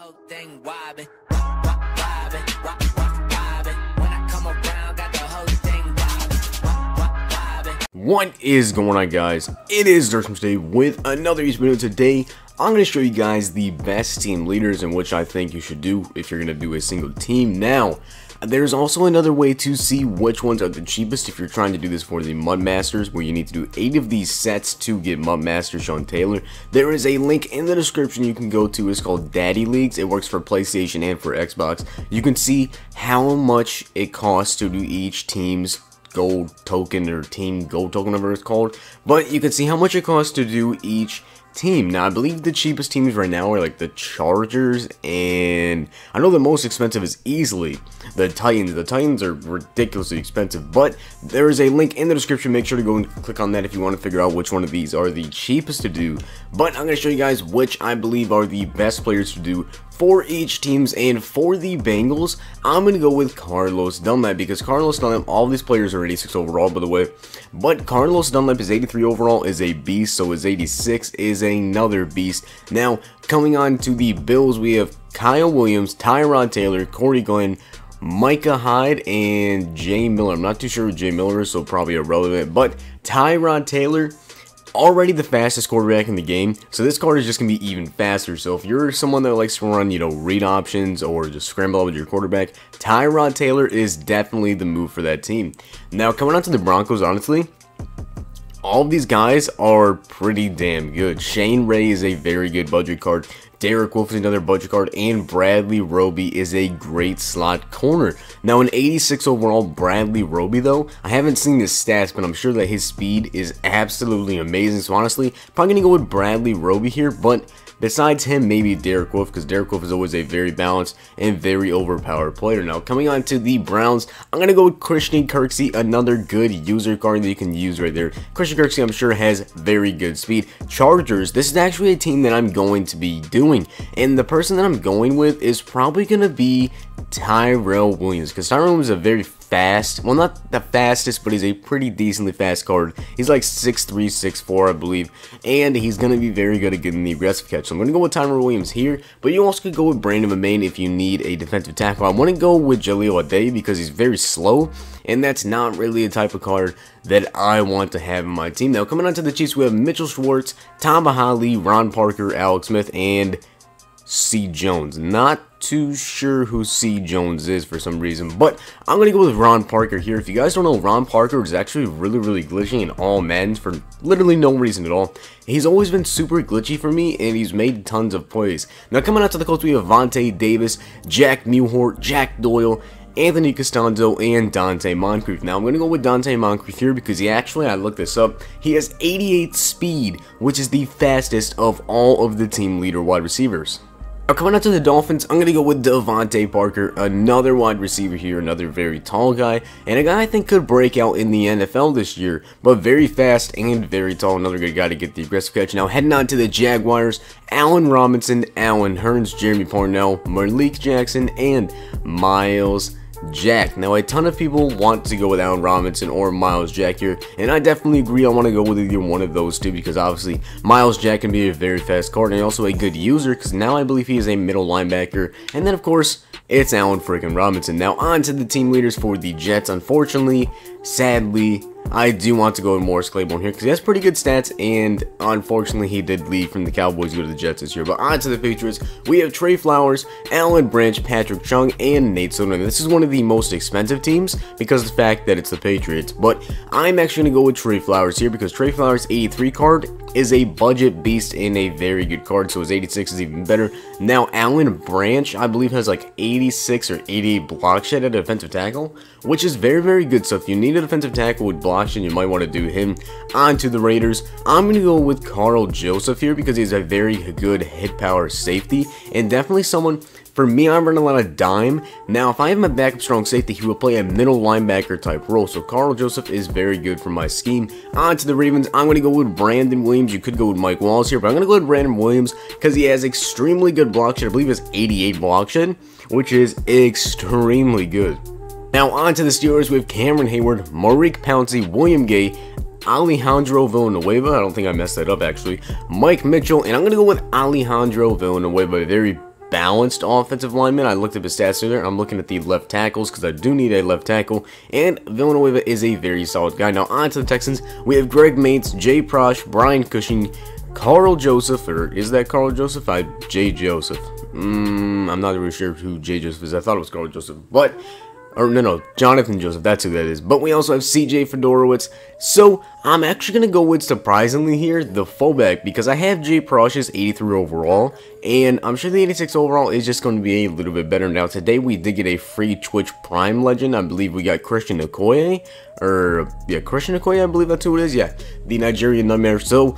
whole thing wobbin', wobbin', wobbin'. When I come around, got the whole thing wobbin', wobbin'. What is going on, guys? It is Zirksee today with another YouTube video. Today, I'm going to show you guys the best team leaders and which I think you should do if you're going to do a single team. Now, there's also another way to see which ones are the cheapest if you're trying to do this for the Mud Masters, where you need to do 8 of these sets to get Mud Master Sean Taylor. There is a link in the description you can go to. It's called Daddy Leagues. It works for PlayStation and for Xbox. You can see how much it costs to do each team's gold token or team gold token, whatever it's called. But you can see how much it costs to do each team. Now, I believe the cheapest teams right now are like the Chargers, and I know the most expensive is easily the Titans. The Titans are ridiculously expensive, but there is a link in the description. Make sure to go and click on that if you want to figure out which one of these are the cheapest to do. But I'm going to show you guys which I believe are the best players to do for each teams. And for the Bengals, I'm going to go with Carlos Dunlap, because Carlos Dunlap, all these players are 86 overall, by the way, but Carlos Dunlap is 83 overall, is a beast, so his 86 is another beast. Now, coming on to the Bills, we have Kyle Williams, Tyrod Taylor, Corey Glenn, Micah Hyde, and Jay Miller. I'm not too sure who Jay Miller is, so probably irrelevant, but Tyrod Taylor, already the fastest quarterback in the game, so this card is just going to be even faster. So if you're someone that likes to run, read options or just scramble up with your quarterback, Tyrod Taylor is definitely the move for that team. Now, coming on to the Broncos, honestly, all of these guys are pretty damn good. Shane Ray is a very good budget card. Derek Wolfe is another budget card, and Bradley Roby is a great slot corner. Now, an 86 overall Bradley Roby, though, I haven't seen his stats, but I'm sure that his speed is absolutely amazing. So honestly, probably gonna go with Bradley Roby here, but besides him, maybe Derek Wolfe, because Derek Wolfe is always a very balanced and very overpowered player. Now, coming on to the Browns, I'm going to go with Christian Zirksee, another good user card that you can use right there. Christian Zirksee, I'm sure, has very good speed. Chargers, this is actually a team that I'm going to be doing, and the person that I'm going with is probably going to be Tyrell Williams, because Tyrell Williams is a very fast, well, not the fastest, but he's a pretty decently fast card. He's like 6'3", 6'4", I believe, and he's going to be very good at getting the aggressive catch. So I'm going to go with Tyrell Williams here, but you also could go with Brandon Mamane if you need a defensive tackle. I want to go with Jaleel Addae because he's very slow, and that's not really a type of card that I want to have in my team. Now, coming on to the Chiefs, we have Mitchell Schwartz, Tom Bahali, Ron Parker, Alex Smith, and C. Jones. Not too sure who C. Jones is for some reason, but I'm going to go with Ron Parker here. If you guys don't know, Ron Parker is actually really glitchy in all Maddens for literally no reason at all. He's always been super glitchy for me, and he's made tons of plays. Now, coming out to the Colts, we have Vontae Davis, Jack Mewhort, Jack Doyle, Anthony Costanzo, and Dante Moncrief. Now, I'm going to go with Dante Moncrief here because he actually, I looked this up, he has 88 speed, which is the fastest of all of the team leader wide receivers. Now, coming out to the Dolphins, I'm going to go with Devontae Parker, another wide receiver here, another very tall guy, and a guy I think could break out in the NFL this year, but very fast and very tall, another good guy to get the aggressive catch. Now, heading on to the Jaguars, Allen Robinson, Allen Hurns, Jeremy Parnell, Malik Jackson, and Miles Jack. Now, a ton of people want to go with Allen Robinson or Miles Jack here, and I definitely agree. I want to go with either one of those two because obviously Miles Jack can be a very fast card and also a good user because now I believe he is a middle linebacker. And then, of course, it's Allen freaking Robinson. Now, on to the team leaders for the Jets. Unfortunately, sadly, I do want to go with Morris Claiborne here because he has pretty good stats, and unfortunately he did leave from the Cowboys to go to the Jets this year. But on to the Patriots, we have Trey Flowers, Alan Branch, Patrick Chung, and Nate Soto. This is one of the most expensive teams because of the fact that it's the Patriots, but I'm actually going to go with Trey Flowers here because Trey Flowers' 83 card is a budget beast and a very good card, so his 86 is even better. Now, Alan Branch, I believe, has like 86 or 88 block shed at a defensive tackle, which is very good. So if you need a defensive tackle with block shed, you might want to do him. On to the Raiders, I'm going to go with Carl Joseph here because he's a very good hit power safety, and definitely someone, for me, I run a lot of dime. Now, if I have my backup strong safety, he will play a middle linebacker type role. So Carl Joseph is very good for my scheme. On to the Ravens, I'm going to go with Brandon Williams. You could go with Mike Wallace here, but I'm going to go with Brandon Williams because he has extremely good block shed. I believe it's 88 block shed, which is extremely good. Now, on to the Steelers with Cameron Hayward, Maurice Pouncey, William Gay, Alejandro Villanueva. I don't think I messed that up, actually. Mike Mitchell, and I'm going to go with Alejandro Villanueva, a very balanced offensive lineman. I looked up his stats earlier. I'm looking at the left tackles because I do need a left tackle, and Villanueva is a very solid guy. Now on to the Texans. We have Greg Mates, Jay Prosh, Brian Cushing, Carl Joseph, or is that Carl Joseph? Jay Joseph. I'm not really sure who Jay Joseph is. I thought it was Carl Joseph, but no, Jonathan Joseph, that's who that is. But we also have CJ Fedorowicz. So I'm actually going to go with, surprisingly here, the fullback, because I have Jay Prosh's 83 overall, and I'm sure the 86 overall is just going to be a little bit better. Now today we did get a free Twitch Prime legend. I believe we got Christian Okoye, Christian Okoye, I believe that's who it is. Yeah, the Nigerian Nightmare. So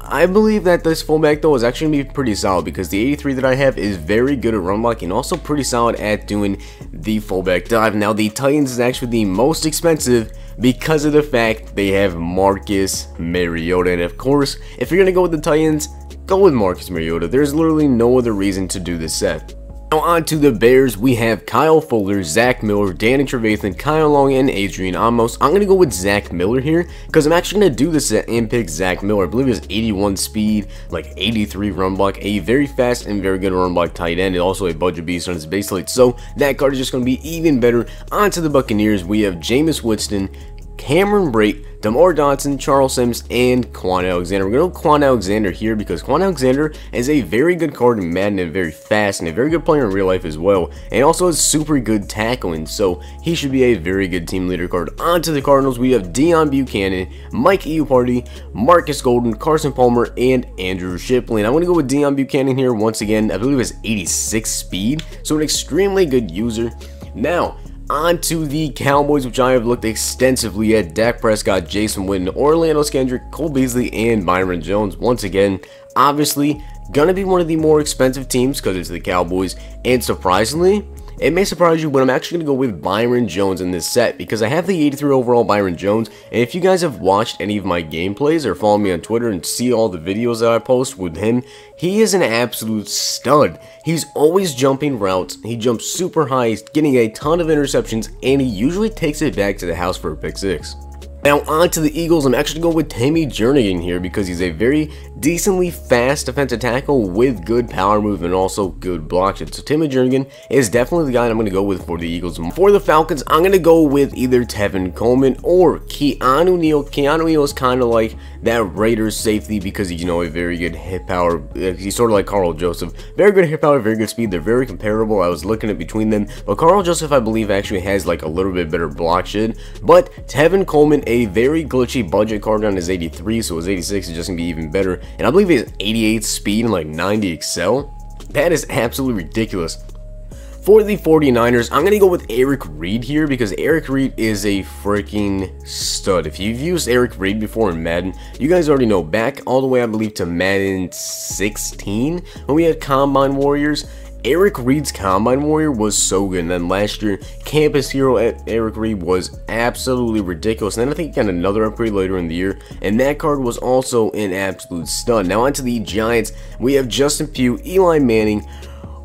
I believe that this fullback, though, is actually going to be pretty solid because the 83 that I have is very good at run blocking and also pretty solid at doing the fullback dive. Now, the Titans is actually the most expensive because of the fact they have Marcus Mariota. And, of course, if you're going to go with the Titans, go with Marcus Mariota. There's literally no other reason to do this set. Now on to the Bears, we have Kyle Fuller, Zach Miller, Danny Trevathan, Kyle Long, and Adrian Amos. I'm going to go with Zach Miller here because I'm actually going to do this set and pick Zach Miller. I believe it's 81 speed, like 83 run block, a very fast and very good run block tight end, and also a budget beast on his base plate. So that card is just going to be even better. On to the Buccaneers, we have Jameis Winston, Cameron Brate, DeMar Dotson, Charles Sims, and Quan Alexander. We're going to go Quan Alexander here because Quan Alexander is a very good card in Madden and very fast and a very good player in real life as well. And also has super good tackling, so he should be a very good team leader card. On to the Cardinals, we have Deion Buchanan, Mike Iupati, Marcus Golden, Carson Palmer, and Andrew Shipley. And I'm going to go with Deion Buchanan here once again. I believe it's 86 speed, so an extremely good user. Now, on to the Cowboys, which I have looked extensively at. Dak Prescott, Jason Witten, Orlando Scandrick, Cole Beasley, and Byron Jones. Once again, obviously, gonna be one of the more expensive teams because it's the Cowboys. And surprisingly, it may surprise you, but I'm actually going to go with Byron Jones in this set because I have the 83 overall Byron Jones. And if you guys have watched any of my gameplays or follow me on Twitter and see all the videos that I post with him, he is an absolute stud. He's always jumping routes. He jumps super high. He's getting a ton of interceptions, and he usually takes it back to the house for a pick six. Now on to the Eagles. I'm actually going with Timmy Jernigan here because he's a very decently fast defensive tackle with good power move and also good block shit. So Timmy Jernigan is definitely the guy I'm going to go with for the Eagles. For the Falcons, I'm going to go with either Tevin Coleman or Keanu Neal. Keanu Neal is kind of like that Raiders safety because he's, a very good hit power. He's sort of like Carl Joseph. Very good hit power, very good speed. They're very comparable. I was looking at between them, but Carl Joseph, I believe, actually has like a little bit better block shit. But Tevin Coleman, a very glitchy budget card on his 83, so his 86 is just going to be even better. And I believe he has 88 speed and like 90 excel. That is absolutely ridiculous. For the 49ers, I'm going to go with Eric Reed here because Eric Reed is a freaking stud. If you've used Eric Reed before in Madden, you guys already know. Back all the way, I believe, to Madden 16 when we had Combine Warriors. Eric Reed's Combine Warrior was so good, and then last year, Campus Hero at Eric Reed was absolutely ridiculous, and then I think he got another upgrade later in the year, and that card was also an absolute stud. Now onto the Giants, we have Justin Pugh, Eli Manning,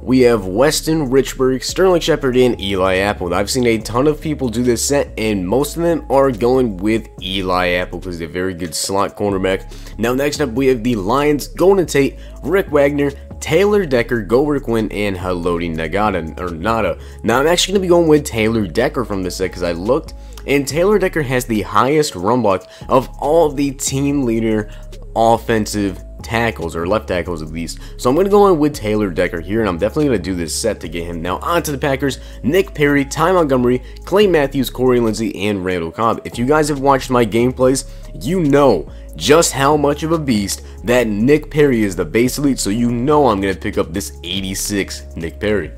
we have Weston Richburg, Sterling Shepard, and Eli Apple. I've seen a ton of people do this set, and most of them are going with Eli Apple because they're a very good slot cornerback. Now next up, we have the Lions, Golden Tate, Rick Wagner, Taylor Decker, Govert Quinn, and Haloti Nada. Now I'm actually going to be going with Taylor Decker from this set because I looked, and Taylor Decker has the highest run block of all of the team leader offensive tackles, or left tackles at least. So I'm going to go in with Taylor Decker here, and I'm definitely going to do this set to get him. Now on to the Packers, Nick Perry, Ty Montgomery, Clay Matthews, Corey Lindsey, and Randall Cobb. If you guys have watched my gameplays, you know just how much of a beast that Nick Perry is, the base elite, so you know I'm going to pick up this 86 Nick Perry.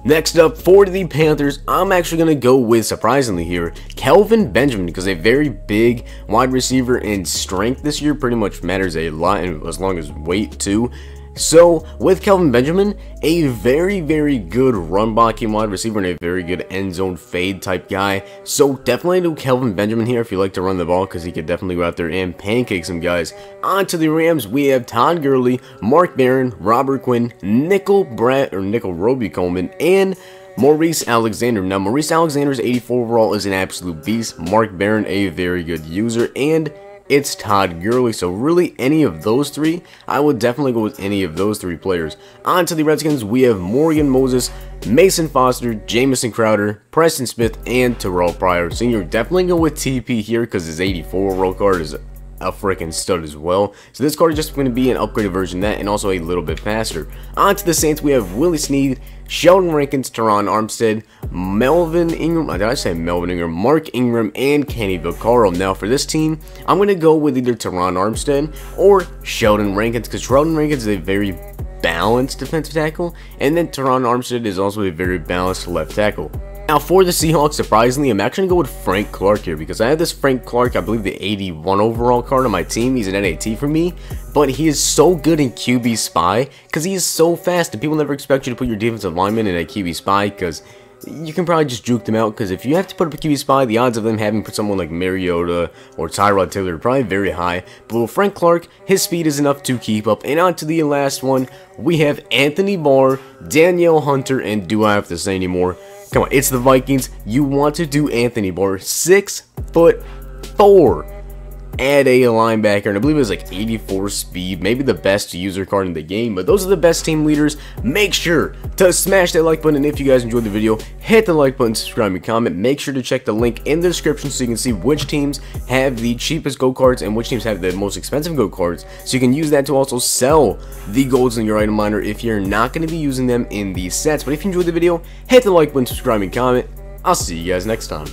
Next up, for the Panthers, I'm actually going to go with, surprisingly here, Kelvin Benjamin, because a very big wide receiver and strength this year pretty much matters a lot, and as long as weight too. So, with Kelvin Benjamin, a very, very good run blocking wide receiver and a very good end zone fade type guy. So, definitely do Kelvin Benjamin here if you like to run the ball because he could definitely go out there and pancake some guys. On to the Rams, we have Todd Gurley, Mark Barron, Robert Quinn, Nickel Roby Coleman, and Maurice Alexander. Now, Maurice Alexander's 84 overall is an absolute beast. Mark Barron, a very good user, and it's Todd Gurley. So really, any of those three, I would definitely go with any of those three players. On to the Redskins, we have Morgan Moses, Mason Foster, Jamison Crowder, Preston Smith, and Terrell Pryor. So you're definitely going with TP here because his 84 overall card is a freaking stud as well. So this card is just going to be an upgraded version of that and also a little bit faster. On to the Saints, we have Willie Snead, Sheldon Rankins, Teron Armstead, Melvin Ingram, did I say Melvin Ingram, Mark Ingram, and Kenny Vaccaro. Now for this team, I'm going to go with either Teron Armstead or Sheldon Rankins, because Sheldon Rankins is a very balanced defensive tackle, and then Teron Armstead is also a very balanced left tackle. Now for the Seahawks, surprisingly, I'm actually going to go with Frank Clark here because I have this Frank Clark, I believe the 81 overall card on my team. He's an NAT for me, but he is so good in QB Spy because he is so fast, and people never expect you to put your defensive lineman in a QB Spy because you can probably just juke them out, because if you have to put up a QB Spy, the odds of them having put someone like Mariota or Tyrod Taylor are probably very high. But with Frank Clark, his speed is enough to keep up. And on to the last one, we have Anthony Barr, Danielle Hunter, and do I have to say anymore? Come on, it's the Vikings. You want to do Anthony Barr, 6'4". Add a linebacker, and I believe it was like 84 speed, maybe the best user card in the game. But those are the best team leaders. Make sure to smash that like button, and if you guys enjoyed the video, hit the like button, subscribe, and comment. Make sure to check the link in the description so you can see which teams have the cheapest gold cards and which teams have the most expensive gold cards, so you can use that to also sell the golds in your item miner if you're not going to be using them in these sets. But if you enjoyed the video, hit the like button, subscribe, and comment. I'll see you guys next time.